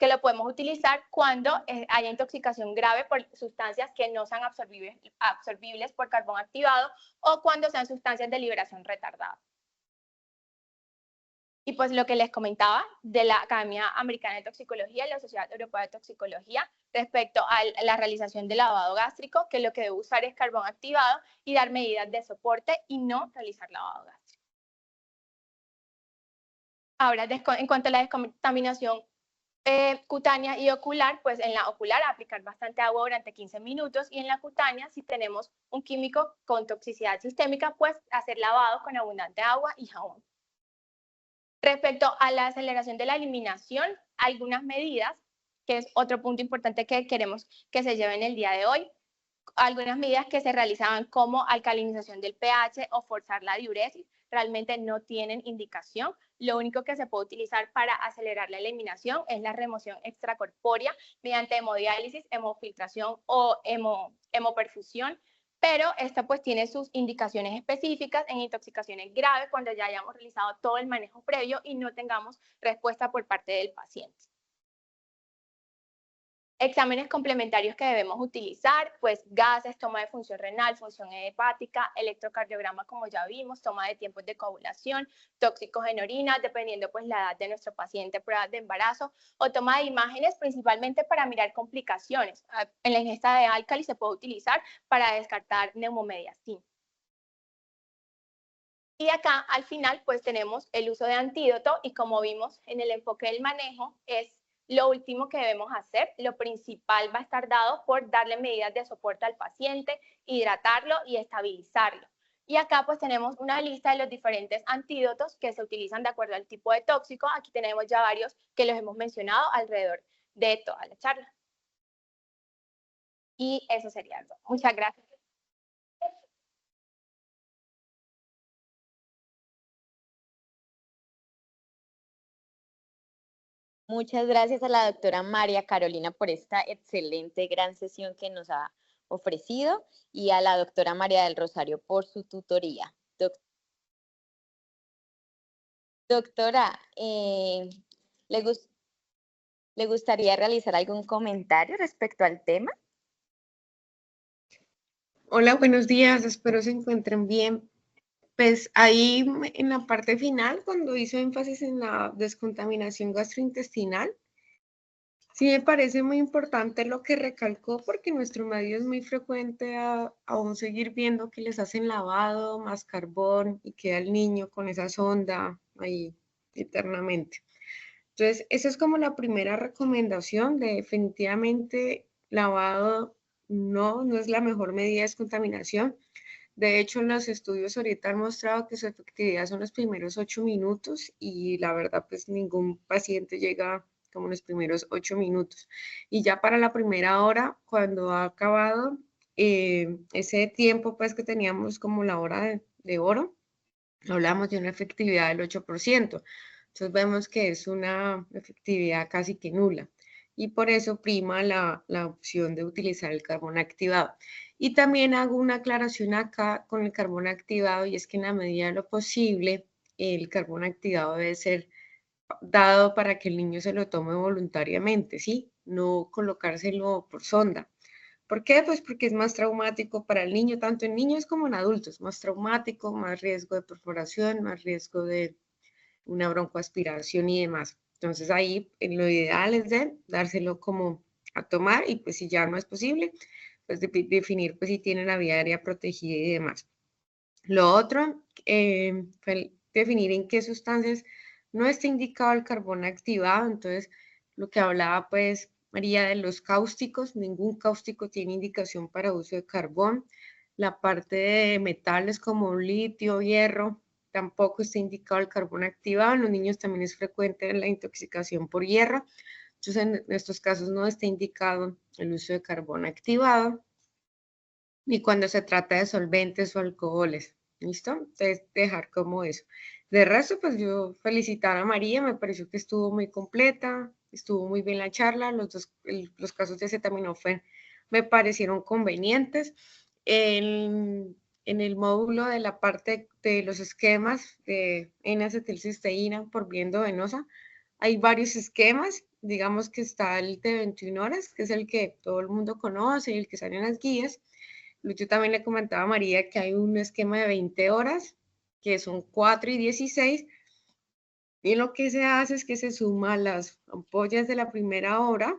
que lo podemos utilizar cuando haya intoxicación grave por sustancias que no sean absorbibles por carbón activado o cuando sean sustancias de liberación retardada. Y pues lo que les comentaba de la Academia Americana de Toxicología y la Sociedad Europea de Toxicología respecto a la realización del lavado gástrico, que lo que debe usar es carbón activado y dar medidas de soporte y no realizar lavado gástrico. Ahora, en cuanto a la descontaminación cutánea y ocular, pues en la ocular aplicar bastante agua durante 15 minutos y en la cutánea, si tenemos un químico con toxicidad sistémica, pues hacer lavado con abundante agua y jabón. Respecto a la aceleración de la eliminación, algunas medidas, que es otro punto importante que queremos que se lleven el día de hoy, algunas medidas que se realizaban como alcalinización del pH o forzar la diuresis, realmente no tienen indicación. Lo único que se puede utilizar para acelerar la eliminación es la remoción extracorpórea mediante hemodiálisis, hemofiltración o hemoperfusión, pero esta pues tiene sus indicaciones específicas en intoxicaciones graves cuando ya hayamos realizado todo el manejo previo y no tengamos respuesta por parte del paciente. Exámenes complementarios que debemos utilizar, pues gases, toma de función renal, función hepática, electrocardiograma como ya vimos, toma de tiempos de coagulación, tóxicos en orina, dependiendo pues la edad de nuestro paciente, pruebas de embarazo, o toma de imágenes principalmente para mirar complicaciones. En la ingesta de álcali se puede utilizar para descartar neumomediastina. Y acá al final pues tenemos el uso de antídoto y como vimos en el enfoque del manejo es lo último que debemos hacer. Lo principal va a estar dado por darle medidas de soporte al paciente, hidratarlo y estabilizarlo. Y acá pues tenemos una lista de los diferentes antídotos que se utilizan de acuerdo al tipo de tóxico. Aquí tenemos ya varios que los hemos mencionado alrededor de toda la charla. Y eso sería todo. Muchas gracias. Muchas gracias a la doctora María Carolina por esta excelente, gran sesión que nos ha ofrecido y a la doctora María del Rosario por su tutoría. Doctora, ¿le gustaría realizar algún comentario respecto al tema? Hola, buenos días, espero se encuentren bien. Pues ahí en la parte final, cuando hizo énfasis en la descontaminación gastrointestinal, sí me parece muy importante lo que recalcó porque en nuestro medio es muy frecuente aún seguir viendo que les hacen lavado, más carbón y queda el niño con esa sonda ahí eternamente. Entonces, esa es como la primera recomendación de definitivamente lavado no es la mejor medida de descontaminación. De hecho, en los estudios ahorita han mostrado que su efectividad son los primeros 8 minutos y la verdad, pues ningún paciente llega como en los primeros 8 minutos. Y ya para la primera hora, cuando ha acabado ese tiempo, pues que teníamos como la hora de oro, hablamos de una efectividad del 8%. Entonces vemos que es una efectividad casi que nula y por eso prima la opción de utilizar el carbón activado. Y también hago una aclaración acá con el carbón activado y es que en la medida de lo posible el carbón activado debe ser dado para que el niño se lo tome voluntariamente, ¿sí? No colocárselo por sonda. ¿Por qué? Pues porque es más traumático para el niño, tanto en niños como en adultos, más traumático, más riesgo de perforación, más riesgo de una broncoaspiración y demás. Entonces ahí lo ideal es de dárselo como a tomar y pues si ya no es posible, pues definir pues si tiene la vía aérea protegida y demás. Lo otro, definir en qué sustancias no está indicado el carbón activado. Entonces, lo que hablaba pues María de los cáusticos, ningún cáustico tiene indicación para uso de carbón. La parte de metales como litio, hierro, tampoco está indicado el carbón activado. En los niños también es frecuente la intoxicación por hierro. Entonces, en estos casos no está indicado el uso de carbón activado. Y cuando se trata de solventes o alcoholes, ¿listo? Entonces, dejar como eso. De resto, pues yo felicitar a María, me pareció que estuvo muy completa, estuvo muy bien la charla, los casos de acetaminofén me parecieron convenientes. En el módulo de la parte de los esquemas de N-acetilcisteína por vía endovenosa, hay varios esquemas, digamos que está el de 21 horas, que es el que todo el mundo conoce y el que sale en las guías. Yo también le comentaba a María que hay un esquema de 20 horas, que son 4 y 16, y lo que se hace es que se suman las ampollas de la primera hora,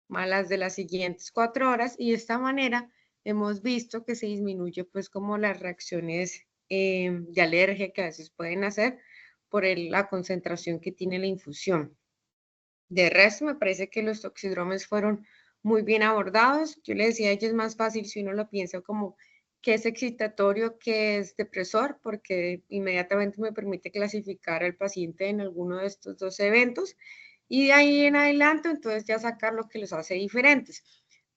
más las de las siguientes 4 horas, y de esta manera hemos visto que se disminuye pues como las reacciones de alergia que a veces pueden hacer por la concentración que tiene la infusión. De resto, me parece que los toxidromes fueron muy bien abordados. Yo le decía a ella, es más fácil si uno lo piensa como qué es excitatorio, qué es depresor, porque inmediatamente me permite clasificar al paciente en alguno de estos dos eventos y de ahí en adelante, entonces ya sacar lo que los hace diferentes.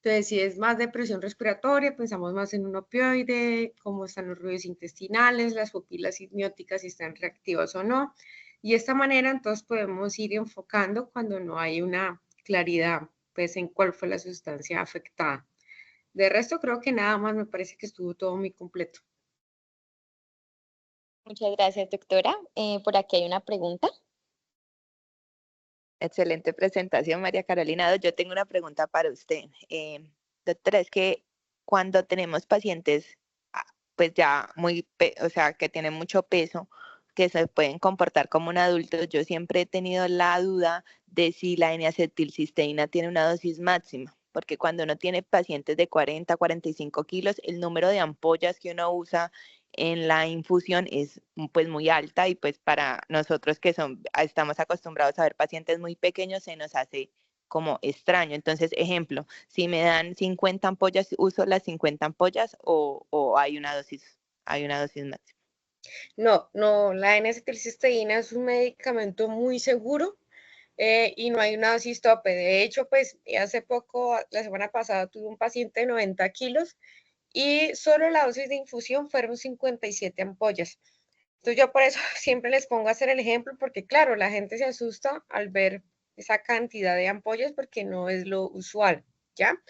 Entonces, si es más depresión respiratoria, pensamos más en un opioide, cómo están los ruidos intestinales, las pupilas hipnóticas, si están reactivas o no. Y de esta manera, entonces, podemos ir enfocando cuando no hay una claridad, pues, en cuál fue la sustancia afectada. De resto, creo que nada más, me parece que estuvo todo muy completo. Muchas gracias, doctora. Por aquí hay una pregunta. Excelente presentación, María Carolina. Yo tengo una pregunta para usted. Doctora, es que cuando tenemos pacientes, pues ya o sea, que tienen mucho peso, que se pueden comportar como un adulto, yo siempre he tenido la duda de si la N-acetilcisteína tiene una dosis máxima, porque cuando uno tiene pacientes de 40, 45 kilos, el número de ampollas que uno usa en la infusión es pues muy alta y pues para nosotros que estamos acostumbrados a ver pacientes muy pequeños se nos hace como extraño. Entonces, ejemplo, si me dan 50 ampollas, ¿uso las 50 ampollas o hay una dosis máxima? No, no, la N-acetilcisteína es un medicamento muy seguro y no hay una dosis tope. De hecho, pues hace poco, la semana pasada, tuve un paciente de 90 kilos y solo la dosis de infusión fueron 57 ampollas. Entonces yo por eso siempre les pongo a hacer el ejemplo, porque claro, la gente se asusta al ver esa cantidad de ampollas porque no es lo usual, ¿ya?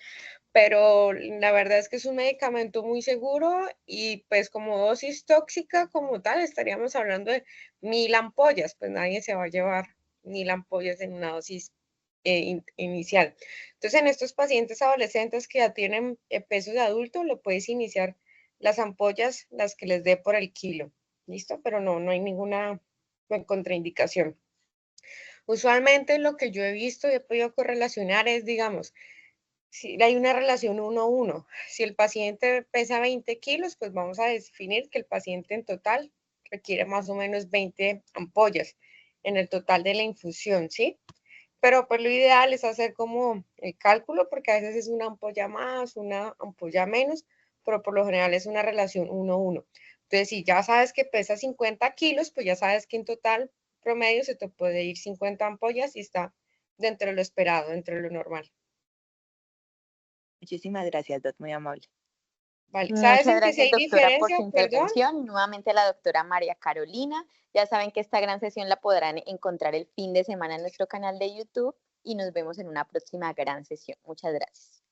Pero la verdad es que es un medicamento muy seguro y pues como dosis tóxica como tal estaríamos hablando de 1000 ampollas, pues nadie se va a llevar 1000 ampollas en una dosis inicial. Entonces en estos pacientes adolescentes que ya tienen peso de adulto, lo puedes iniciar las ampollas, las que les dé por el kilo, ¿listo? Pero no hay ninguna contraindicación. Usualmente lo que yo he visto y he podido correlacionar es, digamos, si hay una relación 1-1. Si el paciente pesa 20 kilos, pues vamos a definir que el paciente en total requiere más o menos 20 ampollas en el total de la infusión, ¿sí? Pero pues lo ideal es hacer como el cálculo, porque a veces es una ampolla más, una ampolla menos, pero por lo general es una relación 1:1. Entonces, si ya sabes que pesa 50 kilos, pues ya sabes que en total promedio se te puede ir 50 ampollas y está dentro de lo esperado, dentro de lo normal. Muchísimas gracias, Dot, muy amable. Vale, ¿sabes Muchas en qué sí gracias, hay doctora, por diferencia? su Perdón. intervención. Y nuevamente la doctora María Carolina. Ya saben que esta gran sesión la podrán encontrar el fin de semana en nuestro canal de YouTube y nos vemos en una próxima gran sesión. Muchas gracias.